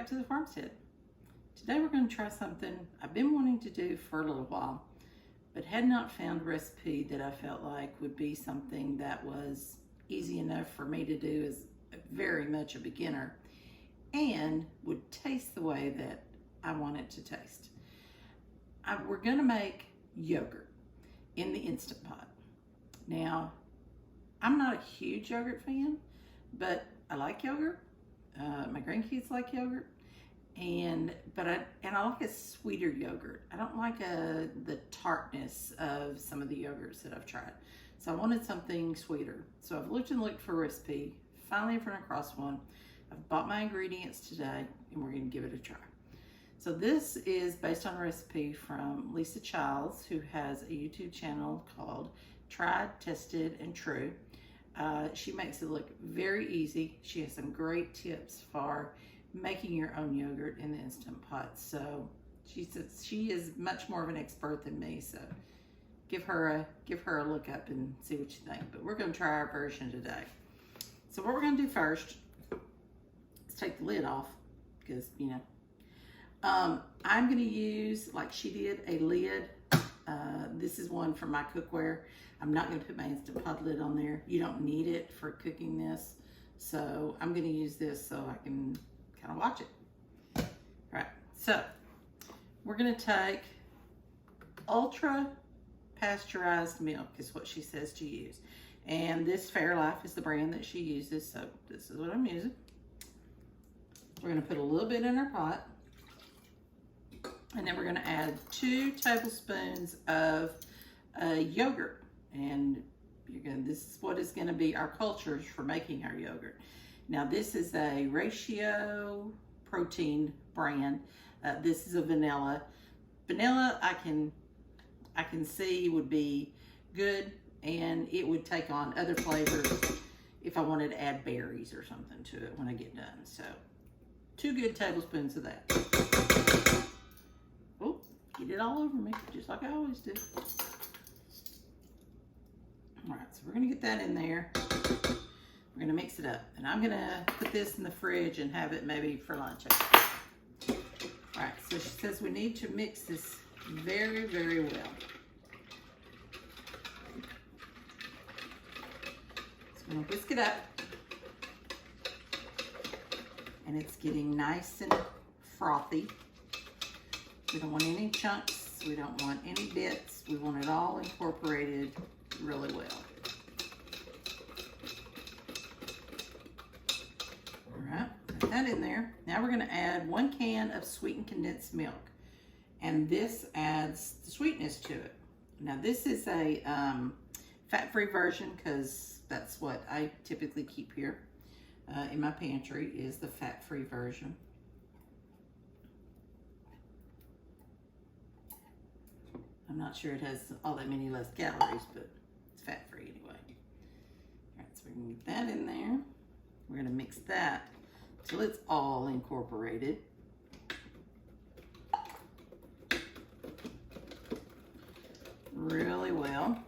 back to the farmstead. Today we're going to try something I've been wanting to do for a little while, but had not found a recipe that I felt like would be something that was easy enough for me to do as very much a beginner and would taste the way that I want it to taste. We're going to make yogurt in the Instant Pot. Now, I'm not a huge yogurt fan, but I like yogurt. My grandkids like yogurt, and I like a sweeter yogurt. I don't like the tartness of some of the yogurts that I've tried. So I wanted something sweeter. So I've looked for a recipe. Finally, I've run across one. I've bought my ingredients today, and we're going to give it a try. So this is based on a recipe from Lisa Childs, who has a YouTube channel called Tried, Tested, and True. She makes it look very easy. She has some great tips for making your own yogurt in the Instant Pot. So she says she is much more of an expert than me. So give her a look up and see what you think. But we're going to try our version today. So what we're going to do first is take the lid off, because I'm going to use, like she did, a lid. This is one for my cookware. I'm not going to put my Instant Pot lid on there. You don't need it for cooking this. So I'm going to use this so I can kind of watch it. All right, so we're going to take Ultra Pasteurized Milk is what she says to use. And this Fairlife is the brand that she uses, so this is what I'm using. We're going to put a little bit in our pot. And then we're going to add 2 tablespoons of yogurt. And this is what is going to be our cultures for making our yogurt. Now this is a ratio protein brand. This is a vanilla. Vanilla I can see would be good, and it would take on other flavors if I wanted to add berries or something to it when I get done. So 2 good tablespoons of that. Oh, get it all over me, just like I always do. All right, so we're gonna get that in there. We're gonna mix it up, and I'm gonna put this in the fridge and have it maybe for lunch. All right, so she says we need to mix this very, very well. So I'm gonna whisk it up, and it's getting nice and frothy. We don't want any chunks. We don't want any bits. We want it all incorporated really well. All right, put that in there. Now we're going to add 1 can of sweetened condensed milk, and this adds the sweetness to it. Now this is a fat-free version, because that's what I typically keep here in my pantry, is the fat-free version. I'm not sure it has all that many less calories, but it's fat-free anyway. All right, so we're gonna get that in there. We're gonna mix that till it's all incorporated. Really well.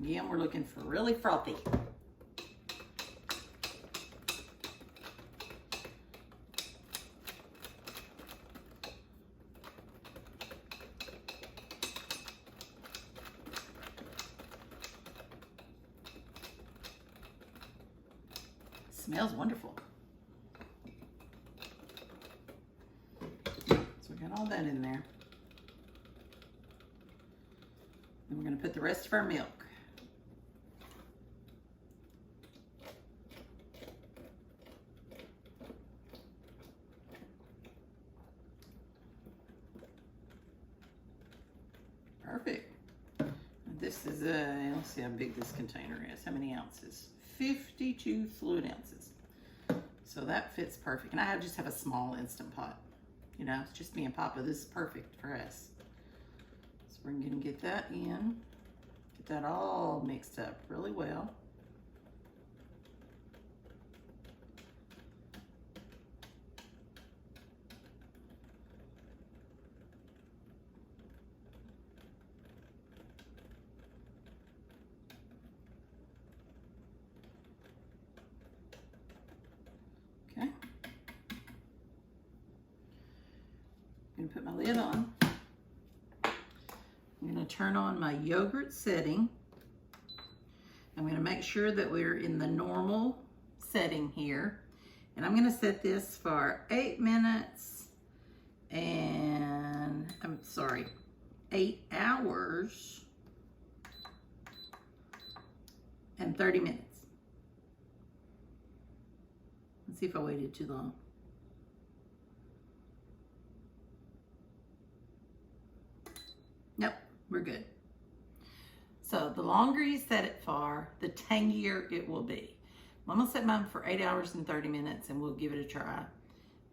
Again, we're looking for really frothy. Smells wonderful. So we got all that in there. Then we're going to put the rest of our milk. Perfect. This is let's see how big this container is. How many ounces? 52 fluid ounces. So that fits perfect. And I just have a small Instant Pot. It's just me and Papa. This is perfect for us. So we're gonna get that in. Get that all mixed up really well. Okay. going to put my lid on. I'm going to turn on my yogurt setting. I'm going to make sure that we're in the normal setting here. And I'm going to set this for 8 minutes and, 8 hours and 30 minutes. Let's see if I waited too long. Nope, we're good. So the longer you set it for, the tangier it will be. I'm gonna set mine for 8 hours and 30 minutes and we'll give it a try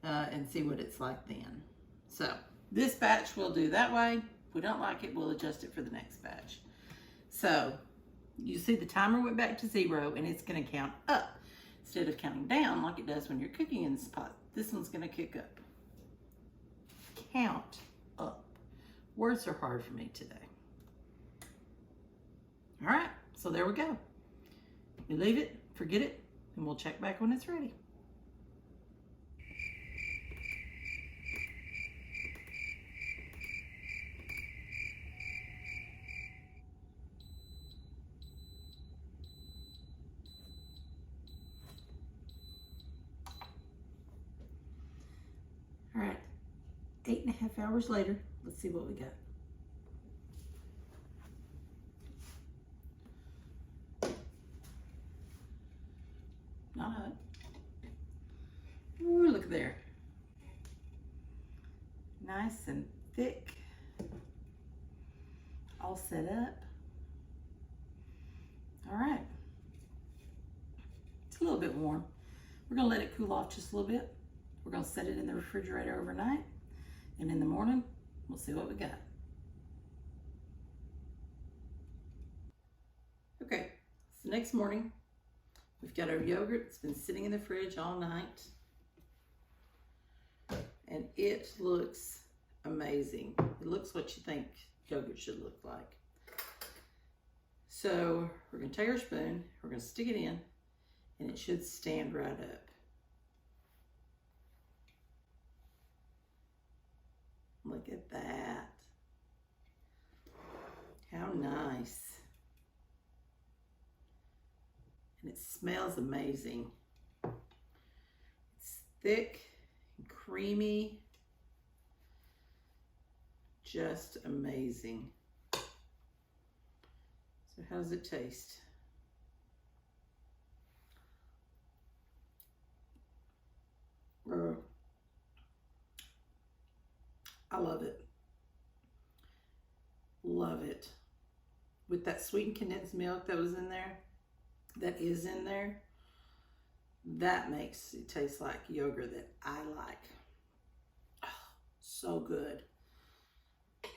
and see what it's like then. So this batch we'll do that way. If we don't like it, we'll adjust it for the next batch. So you see the timer went back to 0 and it's gonna count up. Instead of counting down like it does when you're cooking in this pot, this one's gonna kick up. Count up. Words are hard for me today. All right, so there we go. You leave it, forget it, and we'll check back when it's ready. All right, 8.5 hours later, let's see what we got. Not hot. Ooh, look there. Nice and thick. All set up. All right. It's a little bit warm. We're gonna let it cool off just a little bit. We're gonna set it in the refrigerator overnight. And in the morning, we'll see what we got. Okay, so next morning, we've got our yogurt. It's been sitting in the fridge all night. And it looks amazing. It looks what you think yogurt should look like. So we're gonna take our spoon, we're gonna stick it in, and it should stand right up. Look at that. How nice. And it smells amazing. It's thick and creamy. Just amazing. So how does it taste? I love it. Love it. With that sweetened condensed milk that was in there, that is in there, that makes it taste like yogurt that I like. Oh, so good. Oh,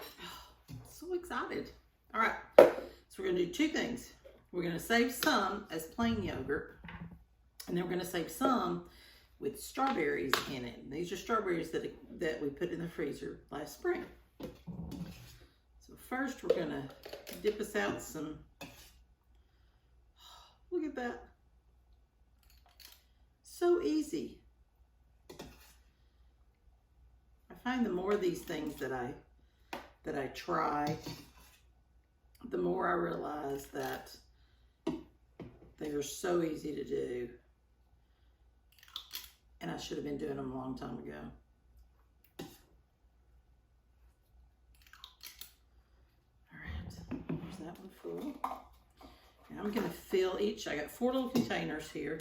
so excited. All right, so we're gonna do 2 things. We're gonna save some as plain yogurt, and then we're gonna save some with strawberries in it. These are strawberries that we put in the freezer last spring. So first we're gonna dip us out some, look at that. So easy. I find the more of these things that I try, the more I realize that they are so easy to do. And I should have been doing them a long time ago. All right, there's that one full. Now I'm gonna fill each, I got 4 little containers here.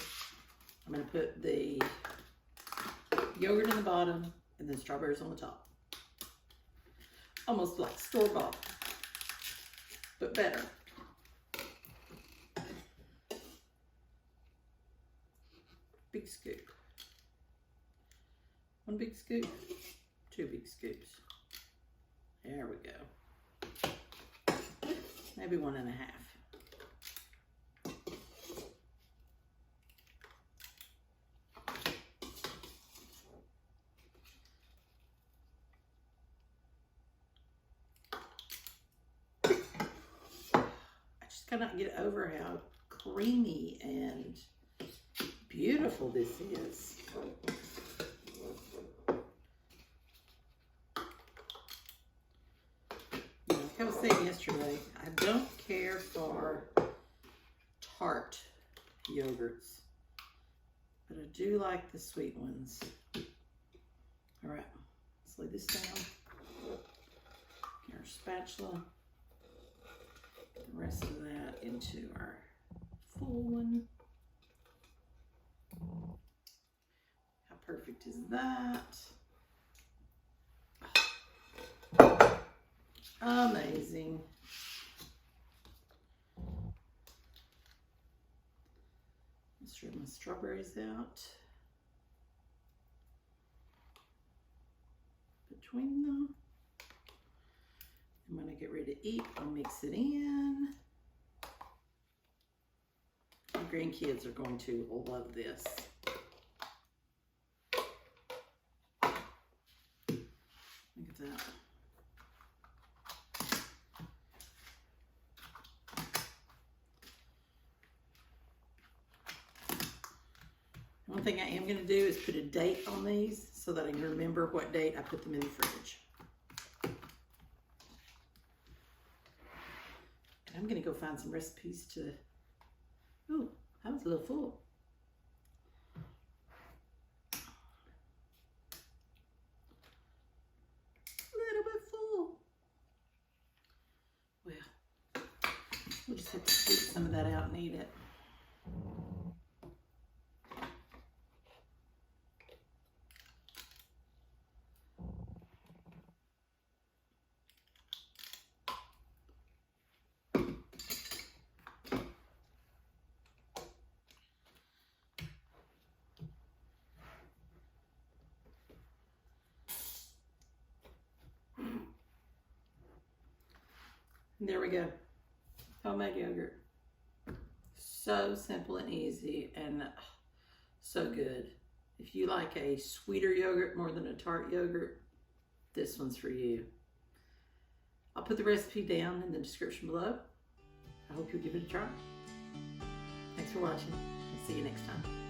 I'm gonna put the yogurt in the bottom and then strawberries on the top. Almost like store-bought, but better. Big scoop. 1 big scoop, 2 big scoops. There we go. Maybe 1.5. I just cannot get over how creamy and beautiful this is. was saying yesterday, I don't care for tart yogurts, but I do like the sweet ones. All right, let's lay this down. Get our spatula. Get the rest of that into our full one. How perfect is that? Amazing. Let's rip my strawberries out between them. And when I get ready to eat, I'll mix it in. My grandkids are going to love this. Look at that. One thing I am going to do is put a date on these so that I can remember what date I put them in the fridge. And I'm going to go find some recipes to... Oh, that was a little full. A little bit full. Well, we'll just have to scoop some of that out and eat it. And there we go. Homemade yogurt. So simple and easy and so good. If you like a sweeter yogurt more than a tart yogurt, this one's for you. I'll put the recipe down in the description below. I hope you'll give it a try. Thanks for watching. I'll see you next time.